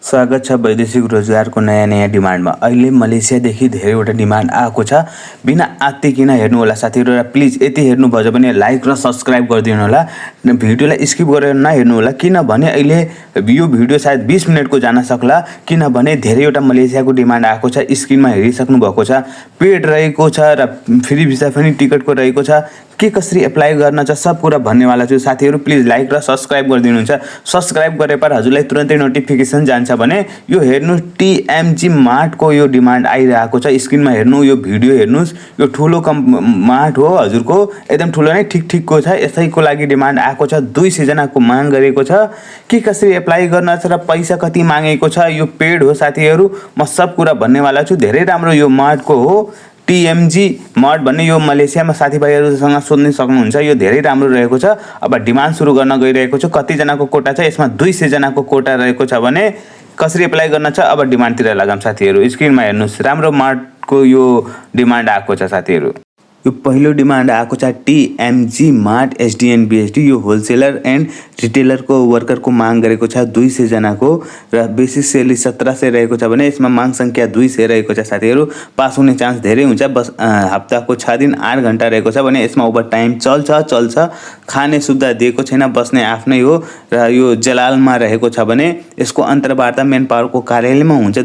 स्वागत छ वैदेशिक रोजगारको नयाँ डिमान्डमा। अहिले मलेसियादेखि धेरैवटा डिमान्ड आएको छ। बिना आत्तिकिन हेर्नु होला साथीहरु, र प्लिज यति हेर्नु भयो भने लाइक र सब्स्क्राइब गरिदिनु होला। भिडियोलाई स्किप गरेर नहेर्नु होला, किनभने अहिले यो भिडियो सायद 20 मिनेटको जान सक्ला, किनभने धेरैवटा मलेसियाको डिमान्ड आएको छ। स्क्रिनमा हेरिसक्नु भएको छ। पेड रहेको छ र फ्री भिसा पनि टिकटको रहेको छ। के कसरी एप्लाई गर्न छ सब कुरा भन्नेवाला छु साथीहरु। प्लिज लाइक र सब्स्क्राइब गरिदिनुहुन्छ। सब्स्क्राइब गरेपछि हजुरलाई तुरन्तै नोटिफिकेसन जान्छ भने यो हेर्नु टीएमजी मार्टको यो डिमान्ड आइरहेको छ। स्क्रिनमा हेर्नु, यो भिडियो हेर्नुस्। यो ठुलो मार्ट हो हजुरको, एकदम ठुलो नै ठिकठिकको छ। यसैको लागि डिमान्ड आएको छ। 200 जनाको माग गरेको छ। के कसरी एप्लाई गर्न छ र पैसा कति मागेको छ, यो पेड हो साथीहरु। म सब कुरा भन्नेवाला छु। धेरै राम्रो यो मार्टको हो। टीएमजी मार्ट भन्ने यो मलेसियामा साथीभाइहरुसँग सोध्न सक्नुहुन्छ। यो धेरै राम्रो रहेको छ। अब डिमान्ड सुरु गर्न गइरहेको छु। कति जनाको कोटा छ यसमा? 200 जनाको कोटा रहेको छ भने कसरी एप्लाई गर्न छ अब डिमान्डतिर लगाम साथीहरु। स्क्रिनमा हेर्नुस्, राम्रो मार्टको यो डिमान्ड आएको छ साथीहरु। यो पहिलो डिमान्ड आएको छ टीएमजी मार्ट एसडीएन-बीएसडी। यो होलसेलर एन्ड रिटेलरको वर्करको माग गरेको छ 200 जनाको र बेसिस सैलरी 1700 रहेको छ भने यसमा माग संख्या 200 रहेको छ साथीहरु। पास हुने चान्स धेरै हुन्छ। बस हप्ताको 6 दिन 8 घण्टा रहेको छ भने यसमा ओभर टाइम चल्छ। खाने सुविधा दिएको छैन, बस्ने आफ्नै हो र यो जलालमा रहेको छ भने यसको अन्तर्वार्ता मेन पावरको कार्यालयमा हुन्छ।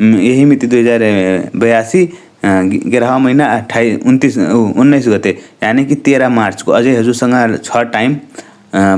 यही मिति 2082 11 महिना 19 गते, यानी कि 13 मार्च को। अझै हजुरसँग छ टाइम,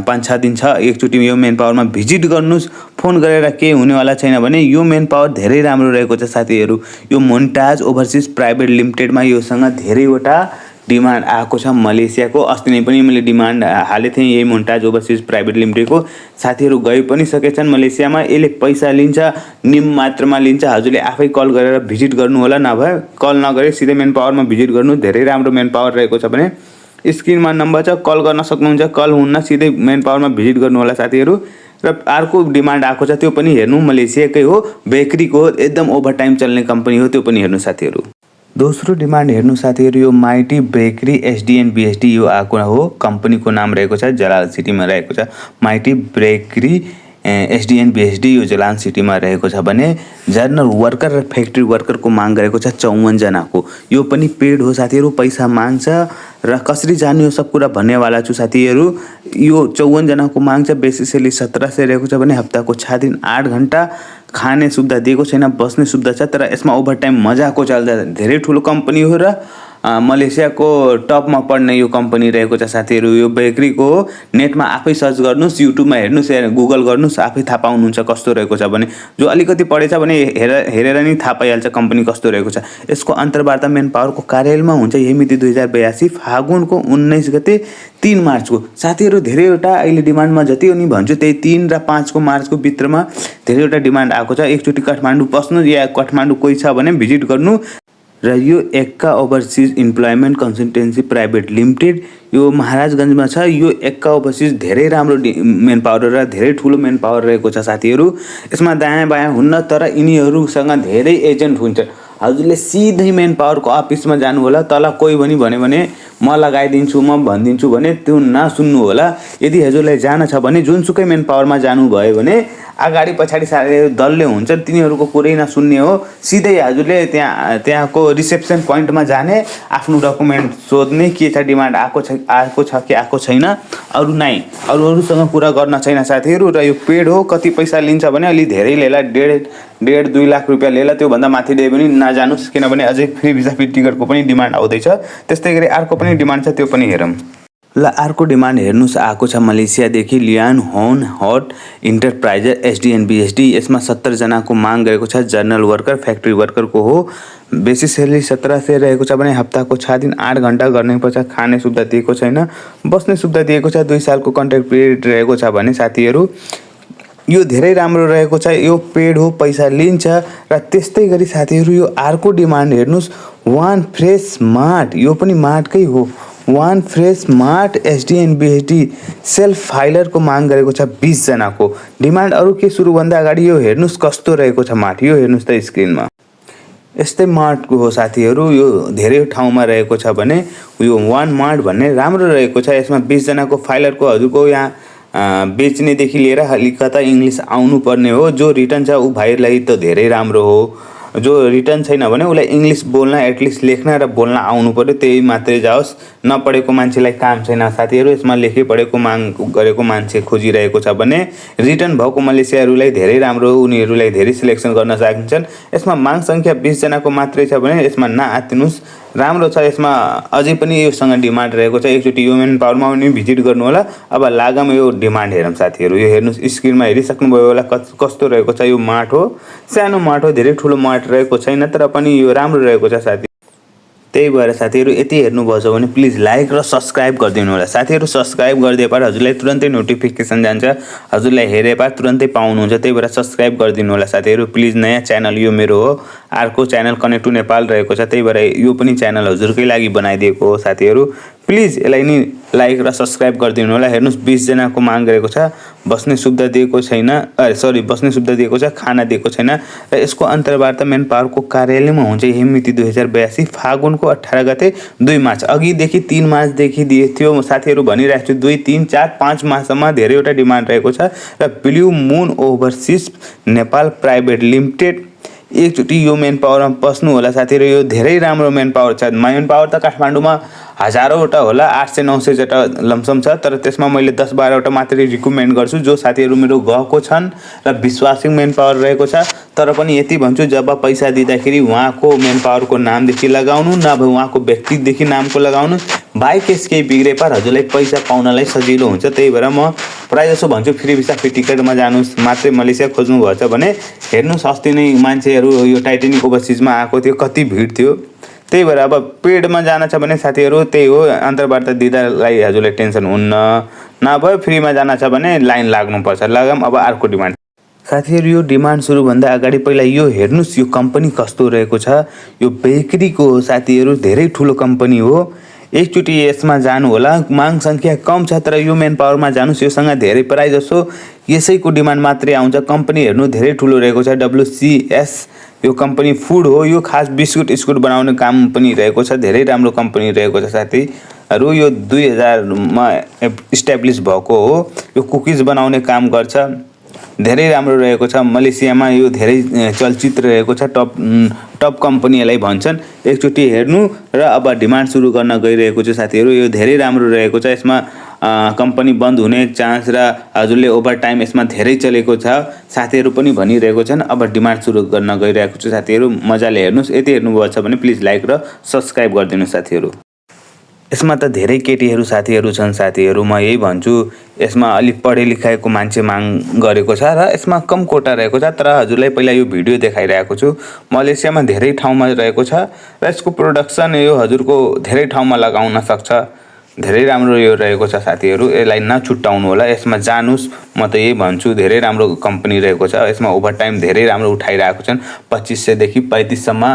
5-6 दिन छ। एकचोटि यो मेन पावरमा भिजिट गर्नुस्। फोन गरेर के हुनेवाला छैन भने यो मेन पावर धेरै राम्रो रहेको छ साथीहरु। यो मोन्टाज ओभरसिज प्राइभेट लिमिटेडमा योसँग धेरैवटा डिमान्ड आएको छ मलेसियाको। अस्ति नै पनि मैले डिमान्ड हालेको थिएँ यही मोन्टाज ओभरसिज प्राइभेट लिमिटेडको। साथीहरु गइ पनि सकेछन् मलेसियामा। यसले पैसा लिन्छ, निम मात्रामा लिन्छ। हजुरले आफै कल गरेर भिजिट गर्नु होला, नभए कल नगरे सिधै मेन पावरमा भिजिट गर्नु। धेरै राम्रो मेन पावर रहेको छ भने स्क्रिनमा नम्बर छ, कल गर्न सक्नुहुन्छ। कल हुन्न, सिधै मेन पावरमा भिजिट गर्नु होला साथीहरु। र अर्को डिमान्ड आएको छ, त्यो पनि हेर्नु। मलेसियाकै हो, बेकरीको, एकदम ओभरटाइम चल्ने कम्पनी हो। त्यो पनि हेर्नु साथीहरु। दोस्रो डिमान्ड हेर्नु साथीहरु, यो माइटी बेकरी एसडीएन-बीएसडी यो आएको हो। कम्पनीको नाम रहेको छ, जलाल सिटीमा रहेको छ। माइटी बेकरी एसडीएन-बीएसडी यो जलाल सिटीमा रहेको छ भने जर्नल वर्कर र फ्याक्ट्री वर्करको माग गरेको छ 54 जनाको। यो पनि पेड हो साथीहरु। पैसा माग्छ र कसरी जाने हो सब कुरा भन्नेवाला छु साथीहरु। यो 54 जनाको माग छ। बेसिस सैलरी 1700 रहेको छ भने हप्ताको 6 दिन 8 घण्टा। खाने सुविधा दिएको छैन, बस्ने सुविधा छ। तर यसमा ओभरटाइम मजाको चल्छ। धेरै ठुलो कम्पनी हो र मलेसियाको टपमा पढ्ने यो कम्पनी रहेको छ साथीहरु। यो बेकरीको हो। नेटमा आफै सर्च गर्नुस्, युट्युबमा हेर्नुस्, गुगल गर्नुस्, आफै थाहा पाउनुहुन्छ कस्तो रहेको छ भने। जो अलिकति पढेछ भने हेरेर नि थाहा पाइहाल्छ कम्पनी कस्तो रहेको छ। यसको अन्तर्वार्ता मेन पावरको कार्यालयमा हुन्छ। यही मिति 2082 फागुनको 19 गते 3 मार्चको। साथीहरु धेरैवटा अहिले डिमान्डमा जति पनि भन्छु त्यही 3 र 5 को मार्चको भित्रमा धेरैवटा डिमान्ड आएको छ। एकचोटि काठमाडौँ पस्नु या काठमाडौँ कोही छ भने भिजिट गर्नु। र यो Ekka overseas employment consultancy private limited यो महाराजगञ्जमा छ। यो एक्का ओभरसिज धेरै राम्रो मेन पावर र धेरै ठुलो मेन पावर रहेको छ साथीहरु। यसमा दायाँ बायाँ हुन्न, तर यिनीहरुसँग धेरै एजेन्ट हुन्छ। हजुरले सिधै मेन पावरको अफिसमा जानु होला। तल कोही पनि भन्यो भने म लगाइदिन्छु, म भनिदिन्छु भने त्यो नसुन्नु होला। यदि हजुरलाई जान छ भने जुनसुकै मेन पावरमा जानु भयो भने अगाडि पछाडि साथीहरु दलले हुन्छ, तिनीहरुको कुरै नसुन्ने हो। सिधै हजुरले त्यहाँको रिसेप्सन पोइन्टमा जाने, आफ्नो डकुमेन्ट सोध्ने, के छ डिमान्ड आएको छ कि आएको छैन, अरु नै अरूसँग कुरा गर्न छैन साथीहरु। र यो पेड हो। कति पैसा लिन्छ भने अलि धेरै लेला, 1.5-2 लाख रुपैयाँ लेला। त्यो भन्दा माथि दिए पनि नजानुस्, किनभने अझै फ्री भिसा टिकटको पनि डिमान्ड आउँदैछ। त्यस्तै गरी अर्को पनि डिमान्ड छ, त्यो पनि हेरौँ। ल अर्को डिमान्ड हेर्नुस् आएको छ मलेसियादेखि लियान होन हट इन्टरप्राइजेस एसडीएन-बीएसडी। यसमा 70 जनाको माग गरेको छ। जर्नल वर्कर फ्याक्ट्री वर्करको हो। बेसिस सैलरी 1700 रहेको छ भने हप्ताको 6 दिन 8 घण्टा गर्नुपर्छ। खाने सुविधा दिएको छैन, बस्ने सुविधा दिएको छ। 2 सालको कन्ट्र्याक्ट पिरियड रहेको छ भने साथीहरु यो धेरै राम्रो रहेको छ। यो पेड हो, पैसा लिन्छ। र त्यस्तै गरी साथीहरु यो अर्को डिमान्ड हेर्नुस्, वान फ्रेश मार्ट। यो पनि मार्टकै हो। One Fresh Mart SDN BHD self फाइलरको माग गरेको छ 20 जनाको। डिमान्ड अरु के सुरु भन्दा अगाडि यो हेर्नुस् कस्तो रहेको छ मार्ट। यो हेर्नुस् त स्क्रिनमा। यस्तै मार्टको हो साथीहरु। यो धेरै ठाउँमा रहेको छ भने यो वान मार्ट भन्ने राम्रो रहेको छ। यसमा 20 जनाको फाइलरको हजुरको यहाँ बेच्नेदेखि लिएर अलिकता इङ्ग्लिस आउनुपर्ने हो। जो रिटर्न छ ऊ भाइलाई त धेरै राम्रो हो। जो रिटर्न छैन भने उसलाई इङ्ग्लिस बोल्न एटलिस्ट लेख्न र बोल्न आउनु पर्यो, त्यही मात्रै जाओस्। नपढेको मान्छेलाई काम छैन साथीहरू। यसमा लेखे पढेको माग गरेको मान्छे खोजिरहेको छ भने रिटर्न भएको मलेसियाहरूलाई धेरै राम्रो हो, उनीहरूलाई धेरै सिलेक्सन गर्न सकिन्छन्। यसमा माग सङ्ख्या 20 जनाको मात्रै छ भने यसमा नआत्तिनुस्, राम्रो छ। यसमा अझै पनि योसँग डिमान्ड रहेको छ। एकचोटि ह्युमन पावरमा पनि भिजिट गर्नु होला। अब लागम यो डिमान्ड हेरौँ साथीहरू। यो हेर्नुहोस्, स्क्रिनमा हेरिसक्नुभयो होला कस्तो रहेको छ। यो माठ हो, सानो माठ हो, धेरै ठुलो माठ रहेको छैन, तर पनि यो राम्रो रहेको छ साथी। त्यही भएर साथीहरू यति हेर्नुभएको छ भने प्लिज लाइक र सब्सक्राइब गरिदिनु होला साथीहरू। सब्सक्राइब गरिदिएपछि हजुरलाई तुरन्तै नोटिफिकेसन जान्छ, हजुरलाई हेरेपछि तुरन्तै पाउनुहुन्छ। त्यही भएर सब्सक्राइब गरिदिनु होला साथीहरू प्लिज। नयाँ च्यानल यो मेरो हो, अर्को च्यानल कनेक्ट टु नेपाल रहेको छ, त्यही भएर यो पनि च्यानल हजुरकै लागि बनाइदिएको हो साथीहरू। प्लिज यसलाई नि लाइक र सब्सक्राइब गरिदिनु होला। हेर्नुहोस् 20 जनाको माग गरेको छ, बस्ने सुविधा दिएको छैन, बस्ने सुविधा दिएको छ, खाना दिएको छैन। र यसको अन्तर्वार्ता मेन पावरको कार्यालयमा हुन्छ। यही मिति 2082 फागुनको 18 गते 2 मार्च। अघिदेखि 3 मार्चदेखि थियो साथीहरू, भनिरहेको छु 2, 3, 4, 5 मार्चसम्म धेरैवटा डिमान्ड रहेको छ। र ब्लू मुन ओभरसिज नेपाल प्राइभेट लिमिटेड एकचोटि यो मेन पावरमा पस्नु होला साथीहरू। यो धेरै राम्रो मेन पावर छ। मेन पावर त काठमाडौँमा हजारौँवटा होला, 800-900 वटा लमसम छ, तर त्यसमा मैले 10-12 वटा मात्रै रिकमेन्ड गर्छु जो साथीहरू मेरो गएको छन् र विश्वासिङ मेन पावर रहेको छ। तर पनि यति भन्छु, जब पैसा दिँदाखेरि उहाँको मेन पावरको नामदेखि लगाउनु, नभए उहाँको व्यक्तिदेखि नामको लगाउनु। बाई केस केही बिग्रे पर हजुरलाई पैसा पाउनलाई सजिलो हुन्छ। त्यही भएर म प्रायः जसो भन्छु फ्री भिसा फ्री टिकटमा जानुहोस् मात्रै। मलेसिया खोज्नु भएछ भने हेर्नुहोस्, अस्ति नै मान्छेहरू यो टाइटेनिक ओभरसिजमा आएको थियो, कति भिड थियो। त्यही भएर अब पेडमा जान छ भने साथीहरू त्यही हो, अन्तर्वार्ता दिँदालाई हजुरलाई टेन्सन हुन्न। नभए फ्रीमा जान छ भने लाइन लाग्नुपर्छ। लगाम अब अर्को डिमान्ड साथीहरू। यो डिमान्ड सुरुभन्दा अगाडि पहिला यो हेर्नुहोस्, यो कम्पनी कस्तो रहेको छ। यो बेकरीको हो साथीहरू, धेरै ठुलो कम्पनी हो। एकचोटि यसमा जानु होला। माग सङ्ख्या कम छ, तर यो मेन पावरमा जानुहोस्। योसँग धेरै प्राय जसो यसैको डिमान्ड मात्रै आउँछ। कम्पनी हेर्नु धेरै ठुलो रहेको छ, WCS यो कम्पनी फुड हो। यो खास बिस्कुट बनाउने काम पनि रहेको छ। धेरै राम्रो कम्पनी रहेको छ साथीहरू। यो 2000मा इस्ट्याब्लिस भएको हो। यो कुकिज बनाउने काम गर्छ, धेरै राम्रो रहेको छ। मलेसियामा यो धेरै चलचित्र रहेको छ। टप कम्पनी यसलाई भन्छन्। एकचोटि हेर्नु र अब डिमान्ड सुरु गर्न गइरहेको छ साथीहरू। यो धेरै राम्रो रहेको छ। यसमा कम्पनी बन्द हुने चान्स र हजुरले ओभर टाइम यसमा धेरै चलेको छ साथीहरू पनि भनिरहेको छन्। अब डिमान्ड सुरु गर्न गइरहेको छ साथीहरू, मजाले हेर्नुहोस्। यति हेर्नुभएको छ भने प्लिज लाइक र सब्सक्राइब गरिदिनु साथीहरू। यसमा त धेरै केटीहरू साथीहरू छन् साथीहरू। म यही भन्छु, यसमा अलिक पढे लेखाएको मान्छे माग गरेको छ र यसमा कम कोटा रहेको छ। तर हजुरलाई पहिला यो भिडियो देखाइरहेको छु। मलेसियामा धेरै ठाउँमा रहेको छ र यसको प्रोडक्सन यो हजुरको धेरै ठाउँमा लगाउन सक्छ। धेरै राम्रो यो रहेको छ साथीहरू, यसलाई नछुट्टाउनु होला। यसमा जानुस्, म त यही भन्छु। धेरै राम्रो कम्पनी रहेको छ। यसमा ओभर टाइम धेरै राम्रो उठाइरहेको छन्। 2500 देखि 35सम्म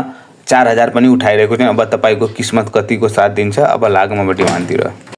4000 पनि उठाइरहेको छन्। अब तपाईँको किस्मत कतिको साथ दिन्छ। अब लागौँ अब डिमान्डतिर।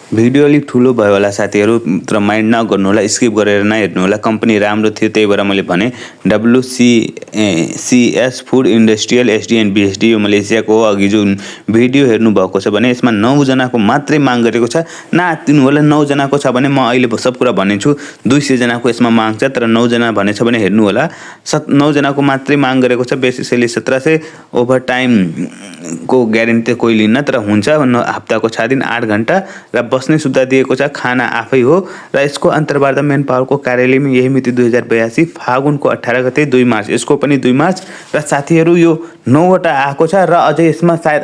भिडियो अलिक ठुलो भयो होला साथीहरू, तर माइन्ड नगर्नु होला, स्किप गरेर नहेर्नु होला। कम्पनी राम्रो थियो, त्यही भएर मैले भने। WCS food industrial SDN BSD यो मलेसियाको हो। अघि जुन भिडियो हेर्नुभएको छ भने यसमा 9 जनाको मात्रै माग गरेको छ। नआत्तिनु होला, 9 जनाको छ भने म अहिले सब कुरा भनेछु। 200 जनाको यसमा माग छ, तर 9 जना भनेछ भने हेर्नु होला। 9 जनाको मात्रै माग गरेको छ। बेसिसली 1700 ओभर टाइमको ग्यारेन्टी कोही लिन्न, तर हुन्छ। हप्ताको 6 दिन 8 घन्टा र बस्ने सुविधा दिएको छ, खाना आफै हो। र यसको अन्तर्वार्ता मेन पावरको कार्यालयमा यही मिति 2082 फागुनको 18 गते 2 मार्च। यसको पनि 2 मार्च। र साथीहरू यो 9 वटा आएको छ र अझै यसमा सायद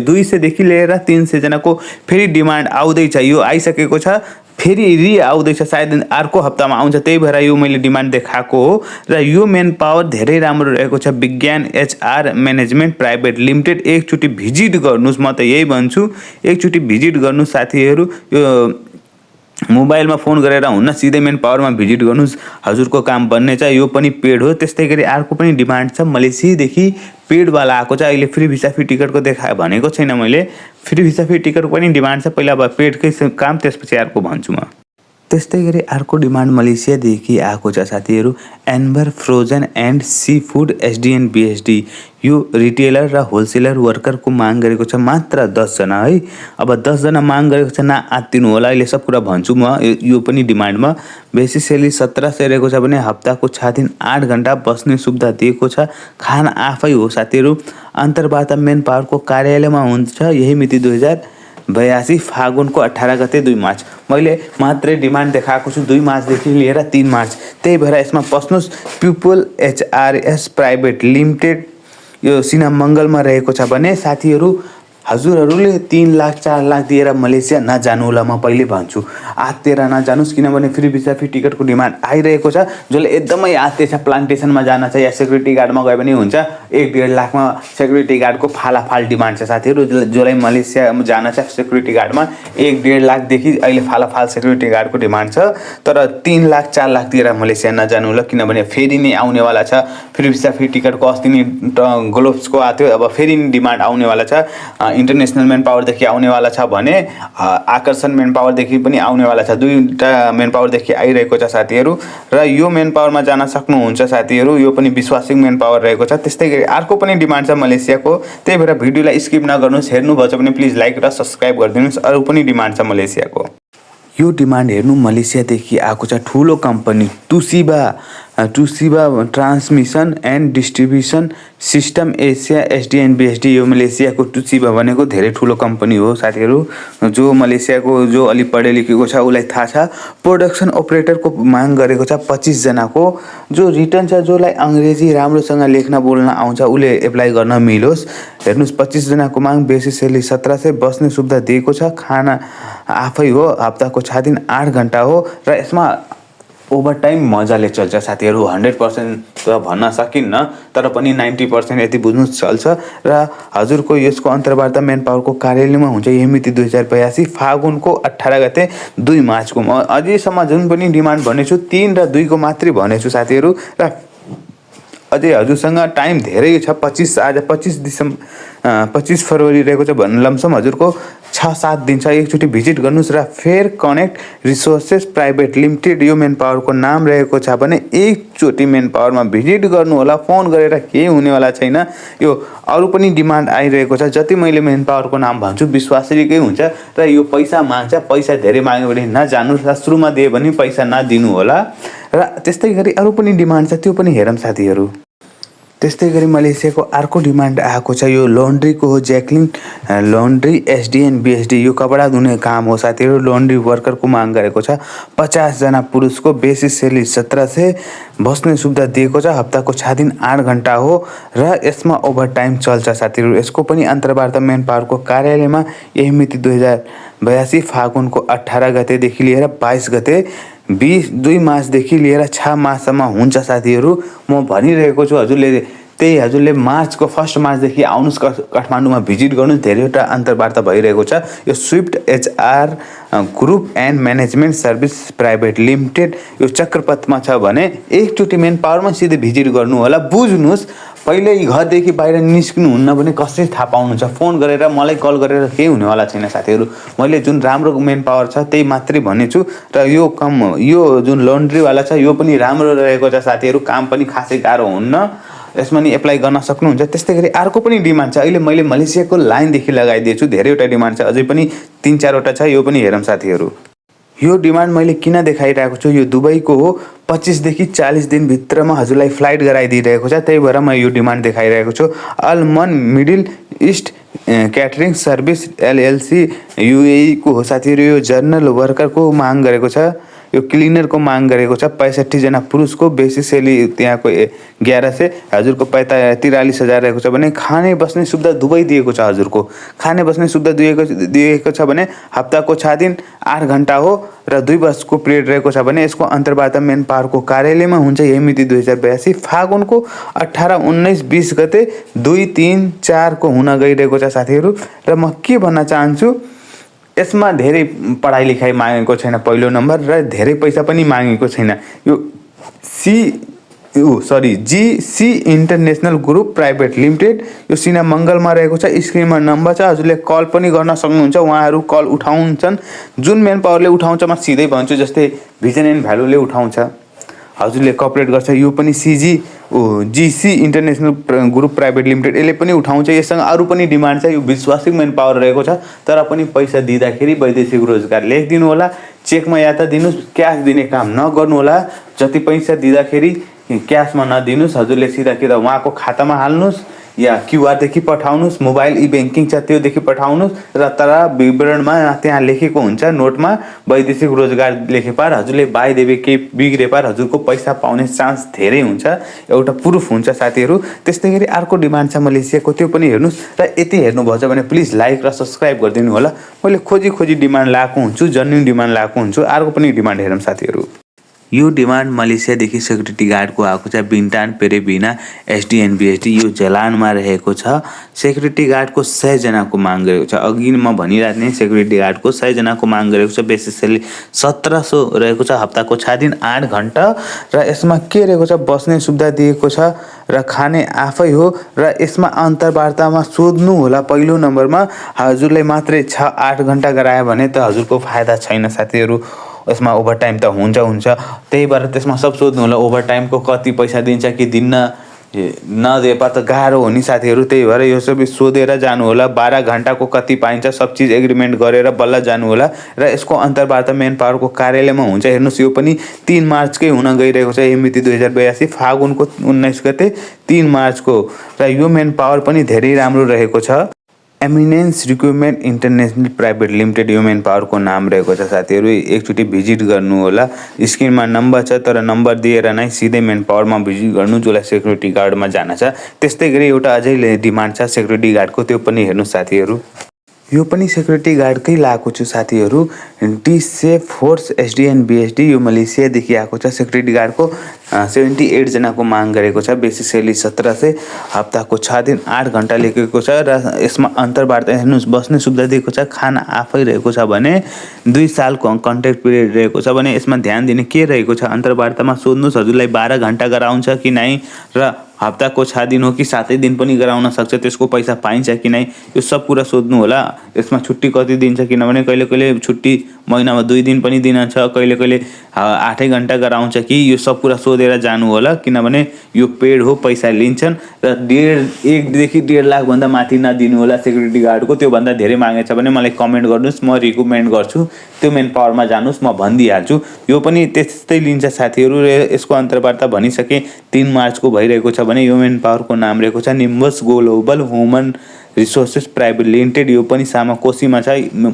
200 देखि लिएर 300 जनाको फेरि डिमान्ड आउँदैछ। यो आइसकेको छ, फेरि आउँदैछ, सायद अर्को हप्तामा आउँछ। त्यही भएर यो मैले डिमान्ड देखाएको हो। र यो मेन पावर धेरै राम्रो रहेको छ। विज्ञान HR म्यानेजमेन्ट प्राइभेट लिमिटेड। एकचोटि भिजिट गर्नुहोस्, म त यही भन्छु। एकचोटि भिजिट गर्नु साथीहरू। यो मोबाइलमा फोन गरेर हुन्न, सिधै मेन पावरमा भिजिट गर्नुहोस्, हजुरको काम बन्ने छ। यो पनि पेड हो। त्यस्तै गरी अर्को पनि डिमान्ड छ, मलेसियादेखि पेडवाला आएको छ। अहिले फ्री भिसा फ्री टिकटको भनेको छैन मैले। फ्री भिसा फ्री टिकटको पनि डिमान्ड छ। पहिला अब पेडकै काम, त्यसपछि अर्को भन्छु म। त्यस्तै गरी अर्को डिमान्ड मलेसियादेखि आएको छ साथीहरू। एन्बर frozen and sea food एसडिएन BHD यो रिटेलर र होलसेलर वर्करको माग गरेको छ मात्र 10 जना है। अब 10 जना माग गरेको छ, नआत्तिनु होला, अहिले सब कुरा भन्छु म। यो पनि डिमान्डमा बेसिक सैलरी 1700 रहेको छ भने हप्ताको 6 दिन 8 घण्टा बस्ने सुविधा दिएको छ। खाना आफै हो साथीहरू। अन्तर्वार्ता मेन पावरको कार्यालयमा हुन्छ। यही मिति 2082 फागुनको 18 गते 2 मार्च। मैले मात्रै डिमान्ड देखाएको छु 2 मार्चदेखि लिएर 3 मार्च। त्यही भएर यसमा पस्नुहोस्। पिपल एचआरएस प्राइभेट लिमिटेड यो सिनामङ्गलमा रहेको छ भने साथीहरू हजुरहरूले 3 लाख 4 लाख दिएर मलेसिया नजानु होला। म पहिले भन्छु आत्तेर नजानुस्, किनभने फ्री भिसा फ्री टिकटको डिमान्ड आइरहेको छ। जसले एकदमै आत्ते छ प्लान्टेसनमा जान छ या सेक्युरिटी गार्डमा गए पनि हुन्छ। 1-1.5 लाखमा सेक्युरिटी गार्डको फालाफाल डिमान्ड छ साथीहरू। जसलाई मलेसियामा जान छ सेक्युरिटी गार्डमा 1-1.5 लाखदेखि अहिले फालाफाल सेक्युरिटी गार्डको डिमान्ड छ। तर 3 लाख 4 लाख दिएर मलेसिया नजानु होला, किनभने फेरि नै आउनेवाला छ फ्री भिसा फ्री टिकटको। अस्ति नै ग्लोब्सको आएको थियो, अब फेरि नै डिमान्ड आउनेवाला छ। इन्टरनेसनल मेन पावरदेखि आउनेवाला छ भने आकर्षण मेन पावरदेखि पनि आउनेवाला छ। 2टा मेन पावरदेखि आइरहेको छ साथीहरू। र यो मेन पावरमा जान सक्नुहुन्छ साथीहरू। यो पनि विश्वासिक मेन पावर रहेको छ। त्यस्तै गरी अर्को पनि डिमान्ड छ मलेसियाको। त्यही भएर भिडियोलाई स्किप नगर्नुहोस्। हेर्नुभएछ भने प्लिज लाइक र सब्सक्राइब गरिदिनुहोस्। अरू पनि डिमान्ड छ मलेसियाको। यो डिमान्ड हेर्नु मलेसियादेखि आएको छ। ठुलो company Toshiba transmission and distribution system Asia SDN BHD. यो मलेसियाको टुसिबा भनेको धेरै ठुलो कम्पनी हो साथीहरू। जो मलेसियाको जो अलि पढे लेखेको छ उसलाई थाहा छ। प्रोडक्सन अपरेटरको माग गरेको छ 25 जनाको। जो रिटर्न छ, जसलाई अङ्ग्रेजी राम्रोसँग लेख्न बोल्न आउँछ उसले एप्लाई गर्न मिलोस्। हेर्नुहोस् 25 जनाको माग, बेसिक सैलरी 1700, बस्ने सुविधा दिएको छ। खाना आफै हो, हप्ताको 6 दिन 8 घण्टा हो। र यसमा ओभरटाइम मजाले चल्छ साथीहरू। 100% त भन्न सकिन्न, तर पनि 90% यति बुझ्नु चल्छ। र हजुरको यसको अन्तर्वार्ता मेन पावरको कार्यालयमा हुन्छ। यही मिति 2082 फागुनको 18 गते 2 मार्चको। म अझैसम्म जुन पनि डिमान्ड भनेछु 3 र 2 को मात्रै भनेछु साथीहरू। र अझै हजुरसँग टाइम धेरै छ। आज 25 फरवरी रहेको छ भन्नु लमसम हजुरको 6-7 दिन छ। एकचोटि भिजिट गर्नुहोस्। र fair connect resources private limited यो मेन पावरको नाम रहेको छ भने एकचोटि मेन पावरमा भिजिट गर्नु होला। फोन गरेर केही हुनेवाला छैन। यो अरू पनि डिमान्ड आइरहेको छ। जति मैले मेन पावरको नाम भन्छु विश्वासरीकै हुन्छ। र यो पैसा माग्छ, पैसा धेरै माग्यो भने नजानुस्। र सुरुमा दिए भने पैसा नदिनु होला। र त्यस्तै गरी अरू पनि डिमान्ड छ, त्यो पनि हेरौँ साथीहरू। त्यस्तै गरी मलेसियाको अर्को डिमान्ड आएको छ। यो लन्ड्रीको हो। Jacqueline laundry एसडिएन BHD. यो कपडा धुने काम हो साथीहरू। लन्ड्री वर्करको माग गरेको छ। 50 जना पुरुषको, बेसिक सैलरी 1700, बस्ने सुविधा दिएको छ। हप्ताको 6 दिन 8 घण्टा हो। र यसमा ओभरटाइम चल्छ साथीहरू। यसको पनि अन्तर्वार्ता मेन पावरको कार्यालयमा यही मिति 2082 फागुनको 18 गतेदेखि लिएर 22 गते 2 मार्चदेखि लिएर 6 मार्चसम्म हुन्छ साथीहरू। म भनिरहेको छु हजुरले मार्चको 1 मार्चदेखि आउनुहोस् काठमाडौँमा भिजिट गर्नुहोस्। धेरैवटा अन्तर्वार्ता भइरहेको छ। यो Swift HR group and management service private limited यो चक्रपथमा छ भने एकचोटि मेन पावरमा सिधै भिजिट गर्नु होला। बुझ्नुहोस्, पहिले घरदेखि बाहिर निस्किनुहुन्न भने कसरी थाहा पाउनुहुन्छ। फोन गरेर मलाई कल गरेर केही हुनेवाला छैन साथीहरू। मैले जुन राम्रो मेन पावर छ त्यही मात्रै भनेछु। र यो जुन लन्ड्रीवाला छ यो पनि राम्रो रहेको छ साथीहरू। काम पनि खासै गाह्रो हुन्न। यसमा नि एप्लाई गर्न सक्नुहुन्छ। त्यस्तै गरी अर्को पनि डिमान्ड छ। अहिले मैले मलेसियाको लाइनदेखि लगाइदिएछु। धेरैवटा डिमान्ड छ, अझै पनि 3-4वटा छ। यो पनि हेरौँ साथीहरू। यो डिमान्ड मैले किन देखाइरहेको छु, यो दुबईको हो। 25 देखि 40 दिनभित्रमा हजुरलाई फ्लाइट गराइदिइरहेको छ। त्यही भएर म यो डिमान्ड देखाइरहेको छु। Alman Middle East catering service LLC UAE को हो साथीहरू। यो जर्नल वर्करको माग गरेको छ। यो क्लिनरको माग गरेको छ। 65 जना पुरुषको, बेसिक सैलरी त्यहाँको 1100, हजुरको 43,000 रहेको छ भने खाने बस्ने सुविधा दुबई दिएको छ। हजुरको खाने बस्ने सुविधा दिएको छ भने हप्ताको 6 दिन 8 घण्टा हो। र 2 वर्षको पिरियड रहेको छ भने यसको अन्तर्वार्ता मेन पावरको कार्यालयमा हुन्छ। यही मिति 2082 फागुनको 18, 19, 20 गते 2, 3, 4 को हुन गइरहेको छ साथीहरू। र म के भन्न चाहन्छु, यसमा धेरै पढाइ लेखाइ मागेको छैन पहिलो नम्बर, र धेरै पैसा पनि मागेको छैन। यो GC international group private limited यो सिना मङ्गलमा रहेको छ। स्क्रिनमा नम्बर छ, हजुरले कल पनि गर्न सक्नुहुन्छ। उहाँहरू कल उठाउँछन्, जुन मेन पावरले उठाउँछ म सिधै भन्छु, जस्तै भिजन एन्ड भ्यालुले उठाउँछ, हजुरले कपरेट गर्छ, यो पनि GC international group private limited यसले पनि उठाउँछ। यससँग अरू पनि डिमान्ड छ। यो विश्वासिक मेन पावर रहेको छ, तर पनि पैसा दिँदाखेरि वैदेशिक रोजगार लेखिदिनु होला। चेकमा या त दिनुहोस्, क्यास दिने काम नगर्नु होला। जति पैसा दिँदाखेरि क्यासमा नदिनुहोस्, हजुरले सिधा कि त उहाँको खातामा हाल्नुहोस् या क्युआरदेखि पठाउनुहोस्, मोबाइल ई ब्याङ्किङ छ त्योदेखि पठाउनुहोस्। र तर विवरणमा त्यहाँ लेखेको हुन्छ, नोटमा वैदेशिक रोजगार लेखे पार हजुरले बाइदेवे केही बिग्रे पार हजुरको पैसा पाउने चान्स धेरै हुन्छ, एउटा प्रुफ हुन्छ साथीहरू। त्यस्तै गरी अर्को डिमान्ड छ मलेसियाको, त्यो पनि हेर्नुहोस्। र यति हेर्नुभएछ भने प्लिज लाइक र सब्सक्राइब गरिदिनु होला। मैले खोजी डिमान्ड लगाएको हुन्छु, जेन्युन डिमान्ड लगाएको हुन्छु। अर्को पनि डिमान्ड हेरौँ साथीहरू। यो डिमान्ड मलेसियादेखि सेक्युरिटी गार्डको आएको छ। बिन्टान पेरेबिना एसडिएनबिएसडी यो जलानमा रहेको छ। सेक्युरिटी गार्डको 100 जनाको माग गरेको छ। अघि म भनिरहेको थिएँ, सेक्युरिटी गार्डको 100 जनाको माग गरेको छ। बेसिस स्यालेरी 1700 रहेको छ। हप्ताको 6 दिन 8 घन्टा। र यसमा के रहेको छ, बस्ने सुविधा दिएको छ र खाने आफै हो। र यसमा अन्तर्वार्तामा सोध्नु होला। पहिलो नम्बरमा हजुरले मात्रै 6-8 घन्टा गरायो भने त हजुरको फाइदा छैन साथीहरू। यसमा ओभरटाइम त हुन्छ, त्यही भएर त्यसमा सब सोध्नु होला। ओभरटाइमको कति पैसा दिन्छ कि दिन्न, नदिए त गाह्रो हो नि साथीहरू। त्यही भएर यो सबै सोधेर जानु होला। 12 घन्टाको कति पाइन्छ, सब चिज एग्रिमेन्ट गरेर बल्ल जानु होला। र यसको अन्तर्वार्ता मेन पावरको कार्यालयमा हुन्छ। हेर्नुहोस्, यो पनि 3 मार्चकै हुन गइरहेको छ। यो मिति 2082 फागुनको 19 गते 3 मार्चको। र यो मेन पावर पनि धेरै राम्रो रहेको छ। Eminence recruitment international private limited यो मेन पावरको नाम रहेको छ साथीहरू। एकचोटि भिजिट गर्नु होला। स्क्रिनमा नम्बर छ, तर नम्बर दिएर नै सिधै मेन पावरमा भिजिट गर्नु, जसलाई सेक्युरिटी गार्डमा जान छ। त्यस्तै गरी एउटा अझै डिमान्ड छ सेक्युरिटी गार्डको, त्यो पनि हेर्नु साथीहरू। यो पनि सेक्युरिटी गार्डकै लगाएको छु साथीहरू। टी-सेफ फोर्स एसडिएनबिएसडी यो मलेसियादेखि आएको छ। सेक्युरिटी गार्डको 78 जनाको माग गरेको छ। बेसिस स्यालेरी 1700, हप्ताको 6 दिन 8 घन्टा लेखेको छ। र यसमा अन्तर्वार्ता हेर्नुहोस्, बस्ने सुविधा दिएको छ, खाना आफै रहेको छ भने 2 सालको कन्ट्र्याक्ट पिरियड रहेको छ भने यसमा ध्यान दिने के रहेको छ, अन्तर्वार्तामा सोध्नुहोस् हजुरलाई 12 घन्टा गराउँछ कि नै, र हप्ताको 6 दिन हो कि 7 दिन पनि गराउन सक्छ, त्यसको पैसा पाइन्छ कि नै, यो सब कुरा सोध्नु होला। यसमा छुट्टी कति दिन्छ, किनभने कहिले छुट्टी महिनामा 2 दिन पनि दिन्छ, कहिले 8 घन्टा गराउँछ कि, यो सब कुरा सोधेर जानु होला। किनभने यो पेड हो, पैसा लिन्छन्। र 1 देखि 1.5 लाख भन्दा माथि नदिनु होला सेक्युरिटी गार्डको। त्योभन्दा धेरै मागेछ भने मलाई कमेन्ट गर्नुहोस्, म रिकमेन्ड गर्छु त्यो मेन पावरमा जानुहोस्, म भनिदिइहाल्छु। यो पनि त्यस्तै लिन्छ साथीहरू। यसको अन्तर्वार्ता भनिसके 3 मार्चको भइरहेको छ भने यो मेन पावरको नाम रहेको छ nimbus global human resources private limited. यो पनि सामाकोसीमा छ।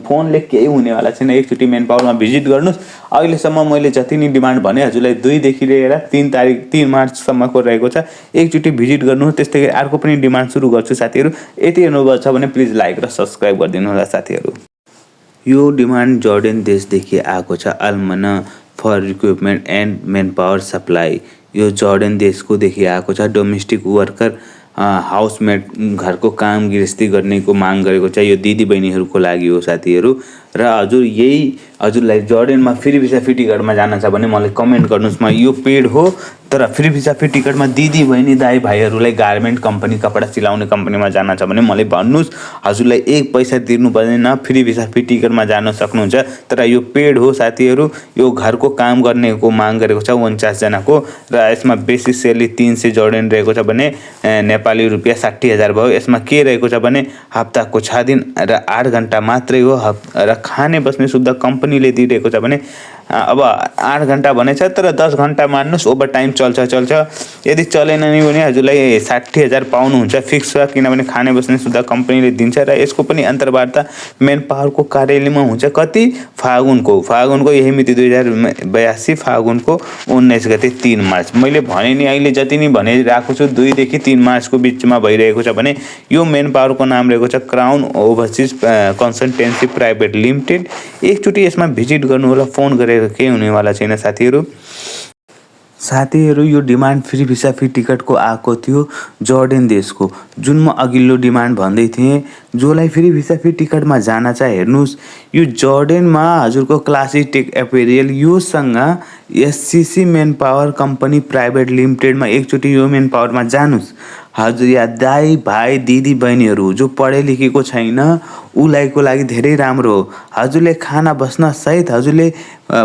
फोनले केही हुनेवाला छैन। एकचोटि मेन पावरमा भिजिट गर्नुहोस्। अहिलेसम्म मैले जति नै डिमान्ड भने हजुरलाई 2 देखि लिएर 3 मार्चसम्मको रहेको छ। एकचोटि भिजिट गर्नुहोस्। त्यस्तै गरी अर्को पनि डिमान्ड सुरु गर्छु साथीहरू। यति हेर्नुभएको छ भने प्लिज लाइक र सब्सक्राइब गरिदिनु होला साथीहरू। यो डिमान्ड जर्डन देशदेखि आएको छ। अल्मना for recruitment and manpower supply यो जर्डन देशकोदेखि आएको छ। डोमेस्टिक वर्कर हाउसमेट घरको काम गृहस्थी गर्नेको माग गरेको छ। यो दिदी बहिनीहरूको लागि हो साथीहरू। र हजुरलाई जर्डनमा फ्री भिसा फ्री टिकटमा जान छ भने मलाई कमेन्ट गर्नुहोस्। म यो पेड हो, तर फ्री भिसा फ्री टिकटमा दिदी बहिनी दाइ भाइहरूलाई गार्मेन्ट कम्पनी, कपडा सिलाउने कम्पनीमा जान छ भने मलाई भन्नुहोस्। हजुरलाई 1 पैसा तिर्नु पर्दैन, फ्री भिसा फ्री टिकटमा जान सक्नुहुन्छ। तर यो पेड हो साथीहरू। यो घरको काम गर्नेको माग गरेको छ 49 जनाको। र यसमा बेसिस स्यालेरी 300 जर्डन रहेको छ भने नेपाली रुपियाँ 60,000 भयो। यसमा के रहेको छ भने हप्ताको 6 दिन र 8 घन्टा मात्रै हो। र खाने बस्ने सुविधा कम्पनीले दिइरहेको छ भने अब 8 घन्टा भनेछ, तर 10 घन्टा मान्नुहोस्, ओभर टाइम चल्छ। यदि चलेन नि भने हजुरलाई 60,000 पाउनुहुन्छ फिक्स छ, किनभने खाने बस्ने सुविधा कम्पनीले दिन्छ। र यसको पनि अन्तर्वार्ता मेन पावरको कार्यालयमा हुन्छ। कति फागुनको यही मिति 2082 फागुनको 19 गते 3 मार्च। मैले भने नि अहिले जति नै भनिरहेको छु 2 देखि 3 मार्चको बिचमा भइरहेको छ भने यो मेन पावरको नाम रहेको छ crown overseas consultancy private limited. एकचोटि यसमा भिजिट गर्नु होला। फोन गरेर केही हुनेवाला छैन साथीहरू। साथीहरू यो डिमान्ड फ्री भिसा फ्री टिकटको आएको थियो जर्डन देशको, जुन म अघिल्लो डिमान्ड भन्दै थिएँ। जसलाई फ्री भिसा फ्री टिकटमा जान चाहिँ हेर्नुहोस्, यो जर्डनमा हजुरको क्लासिक टेक एपेरियल योसँग SCC manpower company private लिमिटेडमा एकचोटि यो मेन पावरमा जानुहोस्। हजुर या दाई भाइ दिदी बहिनीहरू जो पढे लेखेको छैन उलाईको लागि धेरै राम्रो हो। हजुरले खाना बस्न सहित हजुरले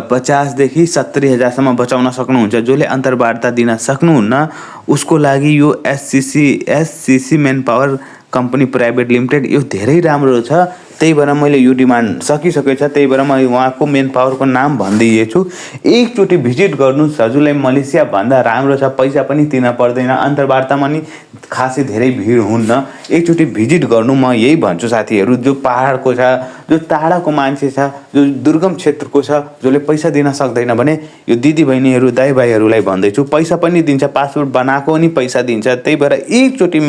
50 देखि 70 हजारसम्म बचाउन सक्नुहुन्छ। जसले अन्तर्वार्ता दिन सक्नुहुन्न उसको लागि यो SCC manpower company private limited यो धेरै राम्रो छ। त्यही भएर मैले यो डिमान्ड सकिसकेको छ, त्यही भएर म उहाँको मेन पावरको नाम भन्दैछु। एकचोटि भिजिट गर्नुहोस्, हजुरलाई मलेसिया भन्दा राम्रो छ। पैसा पनि तिर्न पर्दैन, अन्तर्वार्तामा नि खासै धेरै भिड हुन्न। एकचोटि भिजिट गर्नु म यही भन्छु साथीहरू। जो पहाडको छ, जो टाढाको मान्छे छ, जो दुर्गम क्षेत्रको छ, जसले पैसा दिन सक्दैन भने यो दिदी बहिनीहरू दाइ भाइहरूलाई भन्दैछु, पैसा पनि दिन्छ, पासपोर्ट बनाएको नि पैसा दिन्छ। त्यही भएर एकचोटि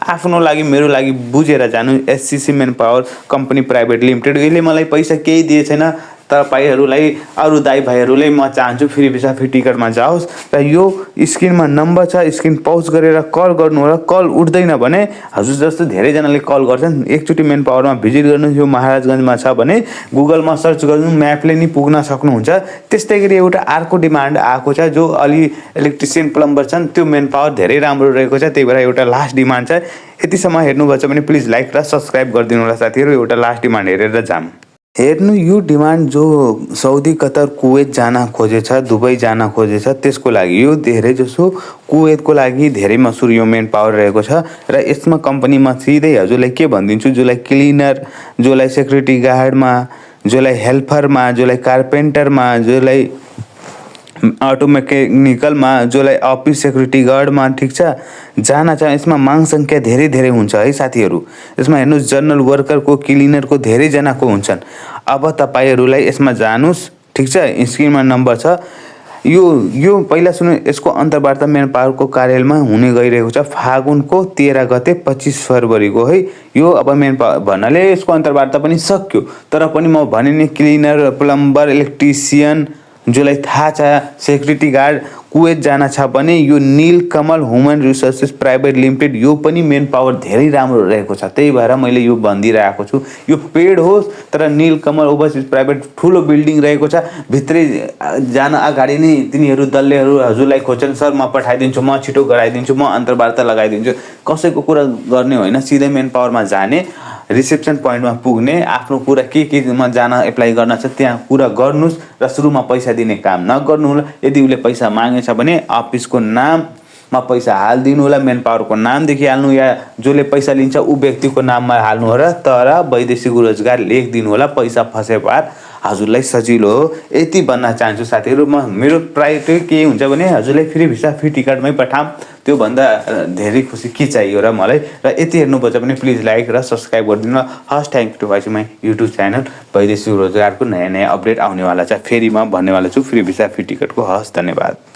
आफ्नो लागि मेरो लागि बुझेर जानु। SCC manpower company private limited यसले मलाई पैसा केही दिए छैन। तपाईहरूलाई अरू दाइ भाइहरूले म चाहन्छु फ्री भिसा फ्री टिकटमा जाओस्। र यो स्क्रिनमा नम्बर छ, स्क्रिन पज गरेर कल गर्नु होला। कल उठ्दैन भने हजुर जस्तो धेरैजनाले कल गर्छन्, एकचोटि मेन पावरमा भिजिट गर्नुहोस्। यो महाराजगञ्जमा छ भने गुगलमा सर्च गर्नु, म्यापले नि पुग्न सक्नुहुन्छ। त्यस्तै गरी एउटा अर्को डिमान्ड आएको छ, जो अलि इलेक्ट्रिसियन प्लम्बर छन्, त्यो मेन पावर धेरै राम्रो रहेको छ। त्यही भएर एउटा लास्ट डिमान्ड छ। यतिसम्म हेर्नुभएको छ भने प्लिज लाइक र सब्सक्राइब गरिदिनु होला साथीहरू। एउटा लास्ट डिमान्ड हेरेर जाम। हेर्नु, यो डिमान्ड जो साउदी कतर कुवेत जान खोजेछ, दुबई जान खोजेछ, त्यसको लागि यो धेरै जसो कुवेतको लागि धेरै मसुर यो मेन पावर रहेको छ। र यसमा कम्पनीमा सिधै हजुरलाई के भनिदिन्छु, जसलाई क्लिनर, जसलाई सेक्युरिटी गार्डमा, जसलाई हेल्परमा, जसलाई कार्पेन्टरमा, जसलाई अटो मेकेनिकलमा, जसलाई अफिस सेक्युरिटी गार्डमा, ठिक छ, जान छ। यसमा माग सङ्ख्या धेरै धेरै हुन्छ है साथीहरू। यसमा हेर्नुहोस्, जनरल वर्करको, क्लिनरको धेरैजनाको हुन्छन्। अब तपाईँहरूलाई यसमा जानुहोस्, ठिक छ। स्क्रिनमा नम्बर छ। यो पहिला सुन्नु, यसको अन्तर्वार्ता मेन पावरको कार्यालयमा हुने गइरहेको छ फागुनको 13 गते 25 फरवरीको है। यो अब मेन पावर भन्नाले यसको अन्तर्वार्ता पनि सक्यो। तर पनि म भने नि क्लिनर, प्लम्बर, इलेक्ट्रिसियन, जसलाई थाहा छ, सेक्युरिटी गार्ड कुवेत जान छ भने यो नीलकमल ह्युमन रिसोर्सेस प्राइभेट लिमिटेड यो पनि मेन पावर धेरै राम्रो रहेको छ। त्यही भएर मैले यो भनिदिइरहेको छु। यो पेड होस् तर नीलकमल ओभरसिज प्राइभेट ठुलो बिल्डिङ रहेको छ। भित्रै जान अगाडि नै तिनीहरू दल्लेहरू हजुरलाई खोज्छन्, सर म पठाइदिन्छु, म छिटो गराइदिन्छु, म अन्तर्वार्ता लगाइदिन्छु। कसैको कुरा गर्ने होइन, सिधै मेन पावरमा जाने, रिसेप्सन पोइन्टमा पुग्ने, आफ्नो कुरा केमा जान एप्लाई गर्न छ त्यहाँ कुरा गर्नुहोस् र सुरुमा पैसा दिने काम नगर्नु होला। यदि उसले पैसा मागेछ भने अफिसको नाममा पैसा हालिदिनु होला, मेन पावरको नामदेखि हाल्नु, या जसले पैसा लिन्छ ऊ व्यक्तिको नाममा हाल्नु होला। तर वैदेशिक रोजगार लेखिदिनु होला, पैसा फसे पार हजुरलाई सजिलो हो। यति भन्न चाहन्छु साथीहरू। मेरो प्रायोरिटी के हुन्छ भने हजुरलाई फ्री भिसा फ्री टिकटमै पठाऊँ, त्योभन्दा धेरै खुसी के चाहियो र मलाई। र यति हेर्नुपर्छ भने प्लिज लाइक र सब्सक्राइब गरिदिनु। हस्, thank you to watching my YouTube channel. वैदेशिक रोजगारको नयाँ नयाँ अपडेट आउनेवाला छ। फेरि म भन्नेवाला छु फ्री भिसा फ्री टिकटको। हस्, धन्यवाद।